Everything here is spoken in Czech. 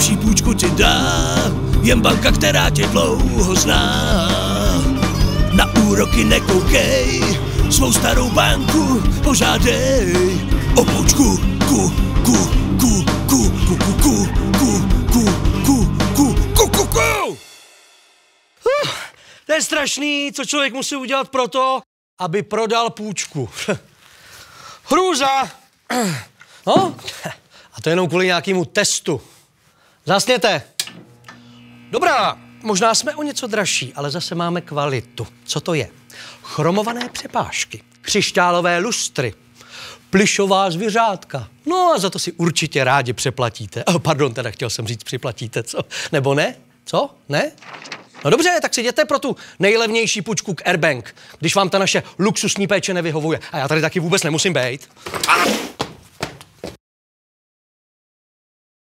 nejlepší půjčku ti dá jen banka, která tě dlouho zná. Na úroky nekoukej, svou starou banku požádej o půjčku. To je strašný, co člověk musí udělat proto, aby prodal půjčku. Hrůza! No, a to jenom kvůli nějakému testu. Zasněte. Dobrá, možná jsme o něco dražší, ale zase máme kvalitu. Co to je? Chromované přepážky, křišťálové lustry, plyšová zvířátka. No a za to si určitě rádi přeplatíte. Pardon, teda chtěl jsem říct připlatíte, co? Nebo ne? Co? Ne? No dobře, tak si jděte pro tu nejlevnější půjčku k Airbank, když vám ta naše luxusní péče nevyhovuje. A já tady taky vůbec nemusím bejt.